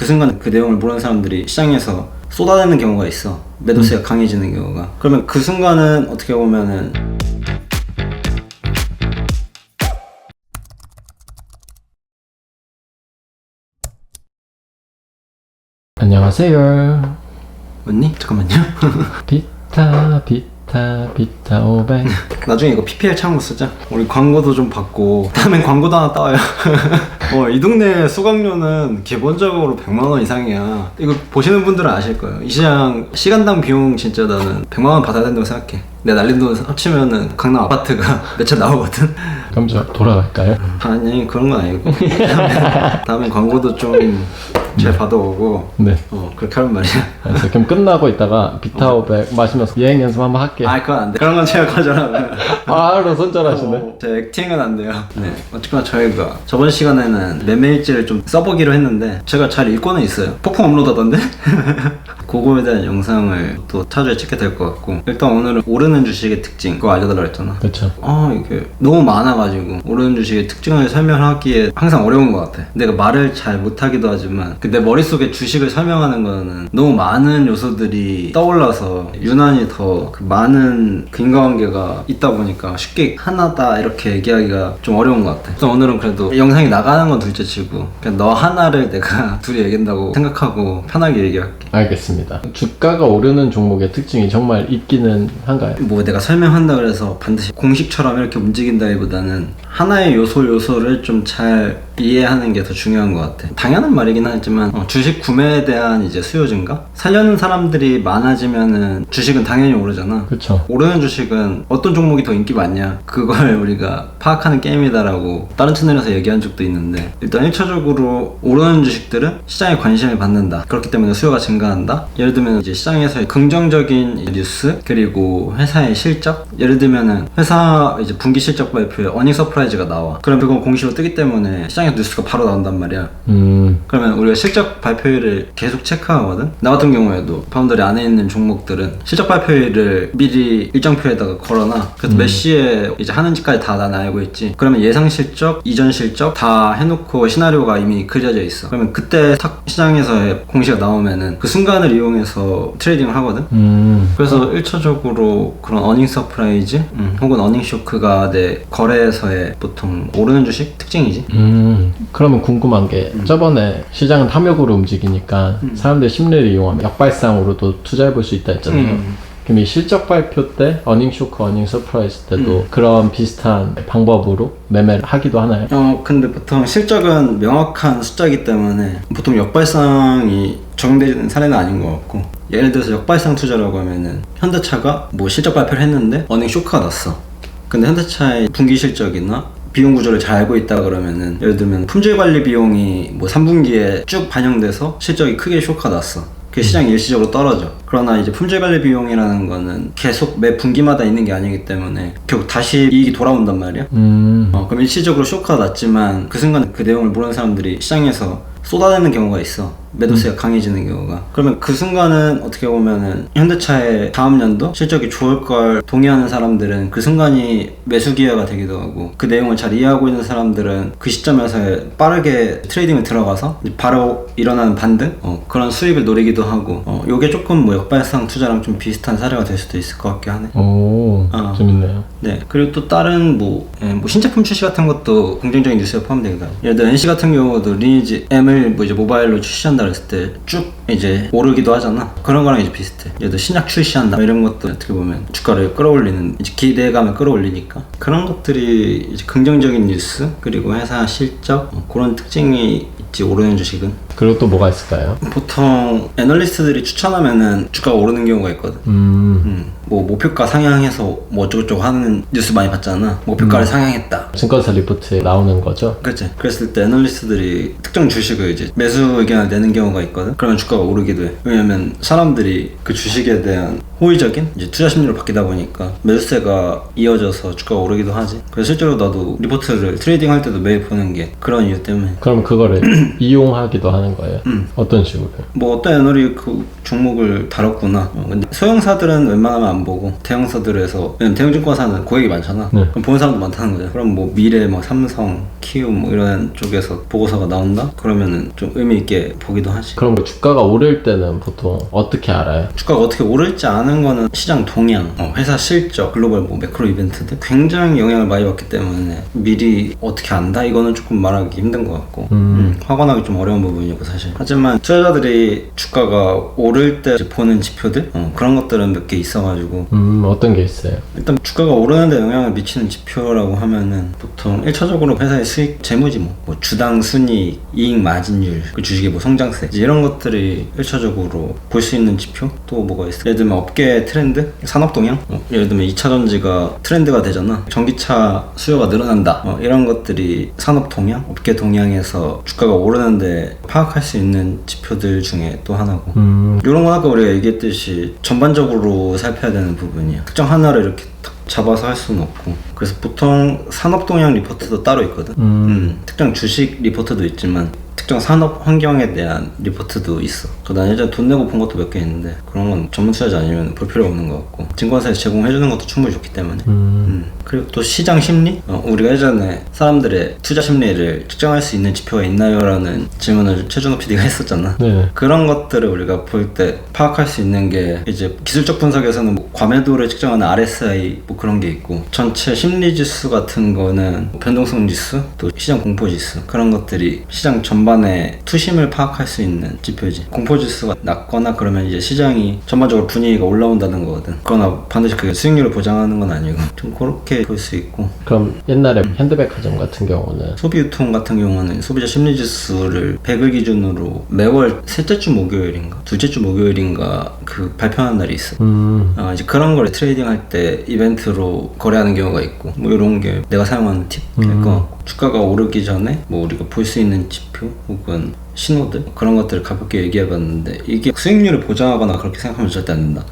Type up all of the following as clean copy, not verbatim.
순간 그 내용을 모르는 사람들이 시장에서 쏟아내는 경우가 있어. 매도세가 강해지는 경우가. 그러면 그 순간은 어떻게 보면은 안녕하세요. 맞니? 잠깐만요. 비타 500. 나중에 이거 PPL 창고 쓰자. 우리 광고도 좀 받고 다음엔 광고도 하나 따와요. 이 동네 수강료는 기본적으로 100만 원 이상이야. 이거 보시는 분들은 아실 거예요. 이 시간당 비용 진짜 나는 100만 원 받아야 된다고 생각해. 내가 날린 돈 합치면은 강남 아파트가 몇 채 나오거든. 그럼 저 돌아갈까요? 아니 그런 건 아니고. 다음엔 광고도 좀 잘 받아오고. 네. 그렇게 하란 말이야. 그래서 그럼 끝나고 있다가 비타 500 마시면서 여행 연습 한번 할게요. 그건 안 돼. 그런 건 제가 가져라면. 바로 손절하시네. 제 액팅은 안 돼요. 네. 어쨌거나 저희가 저번 시간에는 매매일지를 좀 써보기로 했는데 제가 잘 읽고는 있어요. 폭풍 업로드하던데? 그거에 대한 영상을 또 차주에 찍게 될 것 같고, 일단 오늘은 오르는 주식의 특징 그거 알려달라고 했잖아. 그렇죠. 이게 너무 많아가지고 오르는 주식의 특징을 설명하기에 항상 어려운 것 같아. 내가 말을 잘 못하기도 하지만 내 머릿속에 주식을 설명하는 거는 너무 많은 요소들이 떠올라서 유난히 더 그 많은 그 인과관계가 있다 보니까 쉽게 하나다 이렇게 얘기하기가 좀 어려운 것 같아. 그래서 오늘은 그래도 영상이 나가는 건 둘째치고 그냥 너 하나를 내가 둘이 얘기한다고 생각하고 편하게 얘기할게. 알겠습니다. 주가가 오르는 종목의 특징이 정말 있기는 한가요? 뭐 내가 설명한다 그래서 반드시 공식처럼 이렇게 움직인다기보다는 하나의 요소를 좀 잘 이해하는 게 더 중요한 것 같아. 당연한 말이긴 하지만 주식 구매에 대한 이제 수요 증가? 사려는 사람들이 많아지면은 주식은 당연히 오르잖아. 그렇죠. 오르는 주식은 어떤 종목이 더 인기 많냐? 그걸 우리가 파악하는 게임이다라고 다른 채널에서 얘기한 적도 있는데, 일단 1차적으로 오르는 주식들은 시장에 관심을 받는다. 그렇기 때문에 수요가 증가한다. 예를 들면 이제 시장에서의 긍정적인 뉴스, 그리고 회사의 실적. 예를 들면은 회사 이제 분기 실적 발표에 어닝 서프라이즈가 나와. 그럼 그건 공시로 뜨기 때문에 시장에 뉴스가 바로 나온단 말이야. 그러면 우리가 실적 발표일을 계속 체크하거든. 나 같은 경우에도 파운더리 안에 있는 종목들은 실적 발표일을 미리 일정표에다가 걸어놔. 그래서 몇 시에 이제 하는지까지 다 난 알고 있지. 그러면 예상 실적, 이전 실적 다 해놓고 시나리오가 이미 그려져 있어. 그러면 그때 탁 시장에서의 공시가 나오면은 그 순간을 이용해서 트레이딩을 하거든. 그래서 1차적으로 그런 어닝 서프라이즈 혹은 어닝 쇼크가 내 거래에서의 보통 오르는 주식 특징이지. 그러면 궁금한 게 저번에 시장은 탐욕으로 움직이니까 사람들의 심리를 이용하면 역발상으로도 투자해볼 수 있다 했잖아요. 그럼 이 실적 발표 때 어닝 쇼크, 어닝 서프라이즈 때도 그런 비슷한 방법으로 매매를 하기도 하나요? 근데 보통 실적은 명확한 숫자이기 때문에 보통 역발상이 적용되는 사례는 아닌 것 같고, 예를 들어서 역발상 투자라고 하면은 현대차가 뭐 실적 발표를 했는데 어닝 쇼크가 났어. 근데 현대차의 분기 실적이나 비용 구조를 잘 알고 있다 그러면은, 예를 들면 품질 관리 비용이 뭐 3분기에 쭉 반영돼서 실적이 크게 쇼크가 났어. 그 시장이 일시적으로 떨어져. 그러나 이제 품질 관리 비용이라는 거는 계속 매 분기마다 있는 게 아니기 때문에 결국 다시 이익이 돌아온단 말이야. 그럼 일시적으로 쇼크가 났지만 그 순간 그 내용을 모르는 사람들이 시장에서 쏟아내는 경우가 있어. 매도세가 강해지는 경우가. 그러면 그 순간은 어떻게 보면은 현대차의 다음 연도 실적이 좋을 걸 동의하는 사람들은 그 순간이 매수 기회가 되기도 하고, 그 내용을 잘 이해하고 있는 사람들은 그 시점에서 빠르게 트레이딩을 들어가서 바로 일어나는 반등? 그런 수익을 노리기도 하고, 요게 조금 뭐 역발상 투자랑 좀 비슷한 사례가 될 수도 있을 것 같긴 하네. 오, 재밌네요. 네. 그리고 또 다른 뭐 신제품 출시 같은 것도 긍정적인 뉴스에 포함되거든. 예를 들어 NC 같은 경우도 리니지 M을 뭐 이제 모바일로 출시한다 그랬을 때 쭉 이제 오르기도 하잖아. 그런 거랑 이제 비슷해. 예를 들어 신약 출시한다 이런 것도 어떻게 보면 주가를 끌어올리는, 이제 기대감을 끌어올리니까 그런 것들이 이제 긍정적인 뉴스, 그리고 회사 실적, 그런 특징이 있지 오르는 주식은. 그리고 또 뭐가 있을까요? 보통 애널리스트들이 추천하면은 주가가 오르는 경우가 있거든. 뭐 목표가 상향해서 뭐 어쩌고저쩌고 하는 뉴스 많이 봤잖아. 목표가를 상향했다. 증권사 리포트에 나오는 거죠? 그렇지. 그랬을 때 애널리스트들이 특정 주식을 이제 매수 의견을 내는 경우가 있거든. 그러면 주가가 오르기도 해. 왜냐면 사람들이 그 주식에 대한 호의적인 이제 투자 심리로 바뀌다 보니까 매수세가 이어져서 주가가 오르기도 하지. 그래서 실제로 나도 리포트를 트레이딩 할 때도 매일 보는 게 그런 이유 때문에. 그럼 그거를 이용하기도 하는 거예요? 어떤 식으로? 뭐 어떤 애널이 그 종목을 다뤘구나. 근데 소형사들은 웬만하면 안 안 보고 대형사들에서, 왜냐면 대형증권사는 고객이 많잖아. 네. 그럼 보는 사람도 많다는 거죠. 그럼 뭐 미래, 뭐 삼성, 키움 뭐 이런 쪽에서 보고서가 나온다? 그러면은 좀 의미 있게 보기도 하지. 그럼 뭐 주가가 오를 때는 보통 어떻게 알아요? 주가가 어떻게 오를지 아는 거는 시장 동향, 회사 실적, 글로벌 뭐 매크로 이벤트들 굉장히 영향을 많이 받기 때문에 미리 어떻게 안다? 이거는 조금 말하기 힘든 것 같고 확언하기 좀 어려운 부분이고 사실. 하지만 투자자들이 주가가 오를 때 보는 지표들 그런 것들은 몇 개 있어가지고 어떤 게 있어요? 일단 주가가 오르는데 영향을 미치는 지표라고 하면은 보통 1차적으로 회사의 수익, 재무지 뭐 주당 순이익, 이익 마진율, 그 주식의 뭐 성장세 이제 이런 것들이 1차적으로 볼 수 있는 지표. 또 뭐가 있어? 예를 들면 업계 트렌드, 산업 동향. 예를 들면 2차 전지가 트렌드가 되잖아. 전기차 수요가 늘어난다. 이런 것들이 산업 동향, 업계 동향에서 주가가 오르는데 파악할 수 있는 지표들 중에 또 하나고. 이런 건 아까 우리가 얘기했듯이 전반적으로 살펴야 되는 부분이야. 특정 하나를 이렇게 딱 잡아서 할 수는 없고. 그래서 보통 산업 동향 리포트도 따로 있거든. 특정 주식 리포트도 있지만 특정 산업 환경에 대한 리포트도 있어. 난 예전에 돈 내고 본 것도 몇 개 있는데 그런 건 전문 투자자 아니면 볼 필요 없는 것 같고 증권사에서 제공해주는 것도 충분히 좋기 때문에. 그리고 또 시장 심리? 우리가 예전에 사람들의 투자 심리를 측정할 수 있는 지표가 있나요? 라는 질문을 최준호 PD가 했었잖아. 네. 그런 것들을 우리가 볼 때 파악할 수 있는 게 이제 기술적 분석에서는 뭐 과매도를 측정하는 RSI 뭐 그런 게 있고 전체 심리 지수 같은 거는 변동성 지수 또 시장 공포 지수 그런 것들이 시장 전반의 투심을 파악할 수 있는 지표지. 공포 지수가 낮거나 그러면 이제 시장이 전반적으로 분위기가 올라온다는 거거든. 그러나 반드시 그게 수익률을 보장하는 건 아니고 좀 그렇게 볼 수 있고. 그럼 옛날에 현대백화점 같은 경우는 소비유통 같은 경우는 소비자 심리지수를 100을 기준으로 매월 셋째 주 목요일인가 둘째 주 목요일인가 그 발표하는 날이 있어. 이제 그런 걸 트레이딩 할 때 이벤트로 거래하는 경우가 있고 뭐 이런 게 내가 사용하는 팁일 것 같고. 주가가 오르기 전에 뭐 우리가 볼 수 있는 지표 혹은 신호들 그런 것들을 가볍게 얘기해봤는데 이게 수익률을 보장하거나 그렇게 생각하면 절대 안 된다.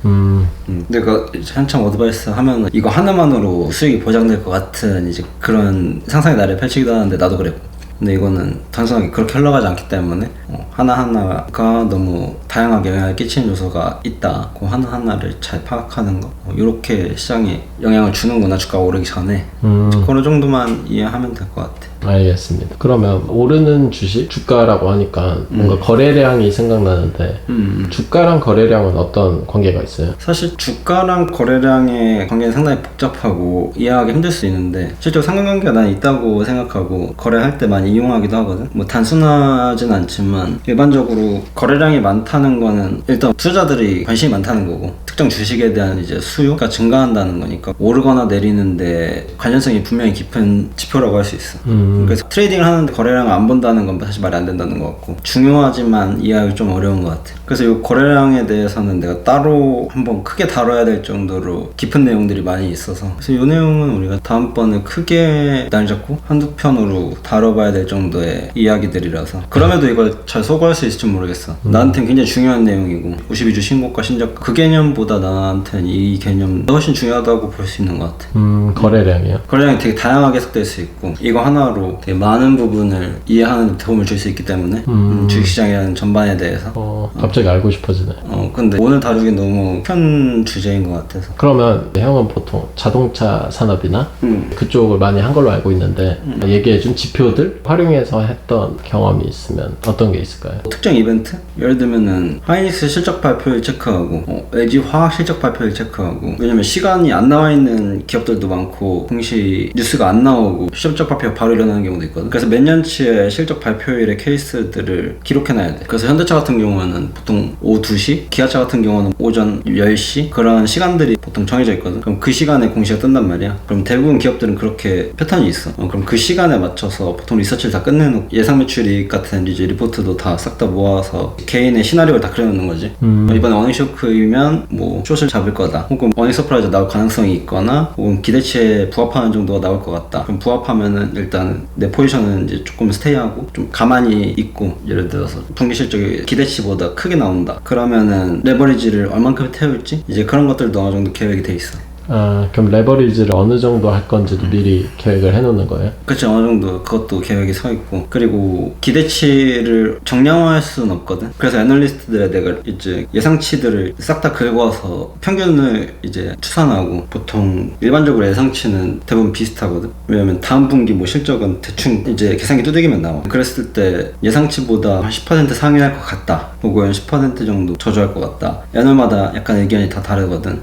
내가 이제 한참 어드바이스 하면 이거 하나만으로 수익이 보장될 것 같은 이제 그런 상상의 나를 펼치기도 하는데 나도 그랬고. 근데 이거는 단순하게 그렇게 흘러가지 않기 때문에 하나하나가 너무 다양하게 영향을 끼치는 요소가 있다. 그 하나하나를 잘 파악하는 거. 이렇게 시장에 영향을 주는구나 주가가 오르기 전에. 그런 정도만 이해하면 될 것 같아. 알겠습니다. 그러면 오르는 주식 주가라고 하니까 뭔가 거래량이 생각나는데 주가랑 거래량은 어떤 관계가 있어요? 사실 주가랑 거래량의 관계는 상당히 복잡하고 이해하기 힘들 수 있는데 실제로 상관관계가 난 있다고 생각하고 거래할 때 많이 이용하기도 하거든. 뭐 단순하진 않지만 일반적으로 거래량이 많다는 거는 일단 투자자들이 관심이 많다는 거고 특정 주식에 대한 이제 수요가 증가한다는 거니까 오르거나 내리는데 관련성이 분명히 깊은 지표라고 할 수 있어. 그래서 트레이딩을 하는데 거래량을 안 본다는 건 사실 말이 안 된다는 것 같고 중요하지만 이해하기 좀 어려운 것 같아. 그래서 이 거래량에 대해서는 내가 따로 한번 크게 다뤄야 될 정도로 깊은 내용들이 많이 있어서 그래서 이 내용은 우리가 다음번에 크게 날 잡고 한두 편으로 다뤄봐야 될 정도의 이야기들이라서 그럼에도 이걸 잘 소거할 수 있을지 모르겠어. 나한테는 굉장히 중요한 내용이고 52주 신고가 신저가 그 개념보다 나한테는 이 개념 훨씬 중요하다고 볼 수 있는 것 같아. 거래량이요? 거래량이 되게 다양하게 해석될 수 있고 이거 하나로 되게 많은 부분을 이해하는 데 도움을 줄 수 있기 때문에 주식시장이라는 전반에 대해서 갑자기 알고 싶어지네. 근데 오늘 다루긴 너무 큰 주제인 것 같아서. 그러면 형은 보통 자동차 산업이나 그쪽을 많이 한 걸로 알고 있는데 얘기해준 지표들 활용해서 했던 경험이 있으면 어떤 게 있을까요? 특정 이벤트? 예를 들면은 하이닉스 실적 발표를 체크하고 LG 화학 실적 발표를 체크하고 왜냐면 시간이 안 나와 있는 기업들도 많고 동시 뉴스가 안 나오고 실적 발표가 바로 일어나는 경우도 있거든. 그래서 몇 년치의 실적 발표일의 케이스들을 기록해놔야 돼. 그래서 현대차 같은 경우는 보통 오후 2시, 기아차 같은 경우는 오전 10시 그런 시간들이 보통 정해져 있거든. 그럼 그 시간에 공시가 뜬단 말이야. 그럼 대부분 기업들은 그렇게 패턴이 있어. 그럼 그 시간에 맞춰서 보통 리서치를 다 끝내놓고 예상 매출이익 같은 이제 리포트도 다 싹 다 모아서 개인의 시나리오를 다 그려놓는 거지. 이번에 어닝쇼크이면 뭐 숏을 잡을 거다. 혹은 어닝 서프라이즈 나올 가능성이 있거나 혹은 기대치에 부합하는 정도가 나올 것 같다. 그럼 부합하면은 일단 내 포지션은 이제 조금 스테이하고 좀 가만히 있고 예를 들어서 분기 실적이 기대치보다 크게 나온다. 그러면은 레버리지를 얼만큼 태울지 이제 그런 것들도 어느 정도 계획이 돼 있어. 그럼 레버리지를 어느 정도 할 건지도 미리 계획을 해놓는 거예요? 그치, 어느 정도 그것도 계획이 서 있고, 그리고 기대치를 정량화할 수는 없거든. 그래서 애널리스트들에 내가 이제 예상치들을 싹 다 긁어서 평균을 이제 추산하고, 보통 일반적으로 예상치는 대부분 비슷하거든. 왜냐면 다음 분기 뭐 실적은 대충 이제 계산기 두들기면 나와. 그랬을 때 예상치보다 한 10% 상회할 것 같다, 혹은 10% 정도 저조할 것 같다, 애널마다 약간 의견이 다 다르거든.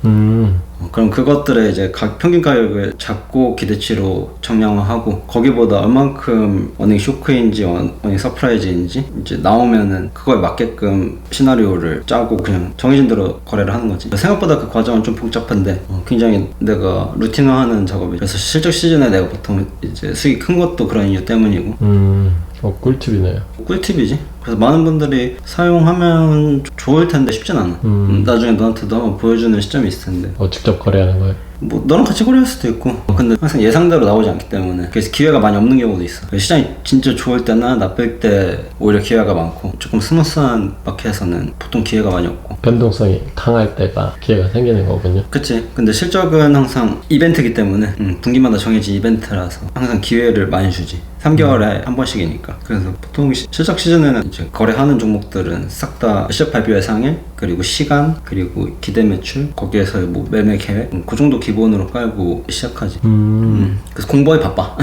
그럼 그것들의 이제 평균 가격을 잡고 기대치로 정량화하고, 거기보다 얼만큼 어닝 쇼크인지 어닝 서프라이즈인지 이제 나오면은 그거에 맞게끔 시나리오를 짜고 그냥 정해진 대로 거래를 하는 거지. 생각보다 그 과정은 좀 복잡한데 굉장히 내가 루틴화하는 작업이. 그래서 실적 시즌에 내가 보통 이제 수익이 큰 것도 그런 이유 때문이고. 꿀팁이네요. 꿀팁이지. 그래서 많은 분들이 사용하면 좋을 텐데 쉽진 않아. 나중에 너한테도 한번 보여주는 시점이 있을 텐데. 직접 거래하는 거예요? 뭐 너랑 같이 거래할 수도 있고. 근데 항상 예상대로 나오지 않기 때문에 그래서 기회가 많이 없는 경우도 있어. 시장이 진짜 좋을 때나 나쁠 때 오히려 기회가 많고, 조금 스무스한 마켓에서는 보통 기회가 많이 없고. 변동성이 강할 때가 기회가 생기는 거군요. 그치. 근데 실적은 항상 이벤트이기 때문에 분기마다 정해진 이벤트라서 항상 기회를 많이 주지. 3개월에 한 번씩이니까. 그래서 보통 실적 시즌에는 이제 거래하는 종목들은 싹 다 시작 발표 예상일, 그리고 시간, 그리고 기대 매출, 거기에서 뭐 매매 계획, 그 정도 기본으로 깔고 시작하지. 그래서 공부하기 바빠.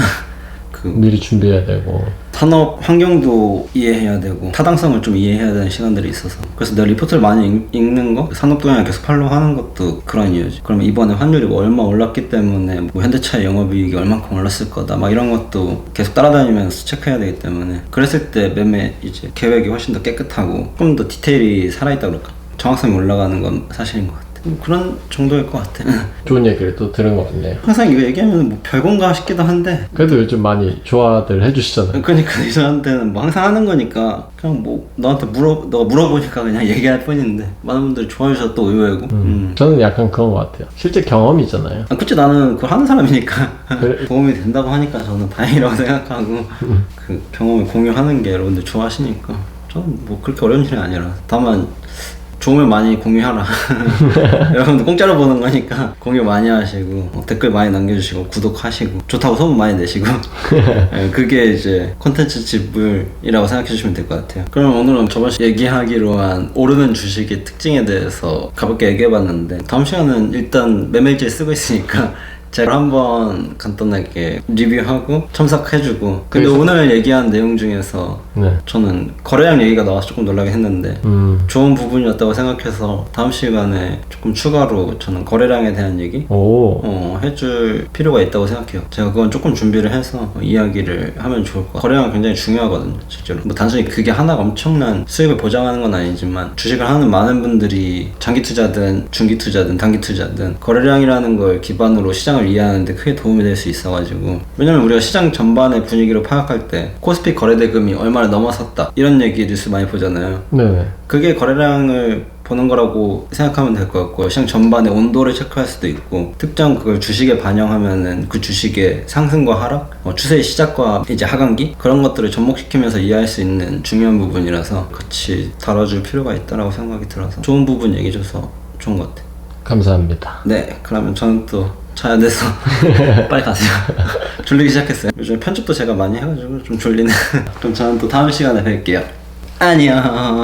미리 준비해야 되고, 산업 환경도 이해해야 되고, 타당성을 좀 이해해야 되는 시간들이 있어서. 그래서 내가 리포트를 많이 읽는 거, 산업 동향을 계속 팔로우하는 것도 그런 이유지. 그러면 이번에 환율이 뭐 얼마 올랐기 때문에 뭐 현대차의 영업이익이 얼만큼 올랐을 거다, 막 이런 것도 계속 따라다니면서 체크해야 되기 때문에, 그랬을 때 매매 이제 계획이 훨씬 더 깨끗하고 좀 더 디테일이 살아있다 그럴까, 정확성이 올라가는 건 사실인 것 같아. 그런 정도일 것 같아. 좋은 얘기를 또 들은 것 같네요. 항상 이거 얘기하면 뭐 별건가 싶기도 한데, 그래도 요즘 많이 좋아들 해주시잖아요. 그러니까 저한테는 뭐 항상 하는 거니까 그냥 뭐 너가 물어보니까 그냥 얘기할 뿐인데, 많은 분들이 좋아해 주셔서 또 의외고. 저는 약간 그런 것 같아요. 실제 경험이잖아요. 그치, 나는 그걸 하는 사람이니까 그래. 도움이 된다고 하니까 저는 다행이라고 생각하고, 그 경험을 공유하는 게 여러분들 좋아하시니까 저는 뭐 그렇게 어려운 일이 아니라. 다만 좋으면 많이 공유하라. 여러분들 공짜로 보는 거니까 공유 많이 하시고, 댓글 많이 남겨주시고, 구독하시고, 좋다고 소문 많이 내시고. 그게 이제 콘텐츠 지불이라고 생각해 주시면 될 것 같아요. 그럼 오늘은 저번 시간에 얘기하기로 한 오르는 주식의 특징에 대해서 가볍게 얘기해봤는데, 다음 시간은 일단 매매일지를 쓰고 있으니까 제가 한번 간단하게 리뷰하고 첨삭해주고. 근데 오늘 얘기한 내용 중에서 저는 거래량 얘기가 나와서 조금 놀라긴 했는데 좋은 부분이었다고 생각해서 다음 시간에 조금 추가로 저는 거래량에 대한 얘기 해줄 필요가 있다고 생각해요. 제가 그건 조금 준비를 해서 이야기를 하면 좋을 것 같아요. 거래량은 굉장히 중요하거든요, 실제로. 뭐 단순히 그게 하나가 엄청난 수익을 보장하는 건 아니지만, 주식을 하는 많은 분들이 장기 투자든 중기 투자든 단기 투자든 거래량이라는 걸 기반으로 시장을 이해하는데 크게 도움이 될 수 있어가지고. 왜냐면 우리가 시장 전반의 분위기를 파악할 때 코스피 거래대금이 얼마를 넘어섰다, 이런 얘기 뉴스 많이 보잖아요. 네네. 그게 거래량을 보는 거라고 생각하면 될 것 같고요. 시장 전반의 온도를 체크할 수도 있고, 특정 그걸 주식에 반영하면은 그 주식의 상승과 하락, 추세의 시작과 이제 하강기, 그런 것들을 접목시키면서 이해할 수 있는 중요한 부분이라서 같이 다뤄줄 필요가 있다라고 생각이 들어서 좋은 부분 얘기해줘서 좋은 것 같아요. 감사합니다. 네, 그러면 저는 또 자야 돼서 빨리 가세요. 졸리기 시작했어요. 요즘 편집도 제가 많이 해가지고 좀 졸리네. 그럼 저는 또 다음 시간에 뵐게요. 안녕.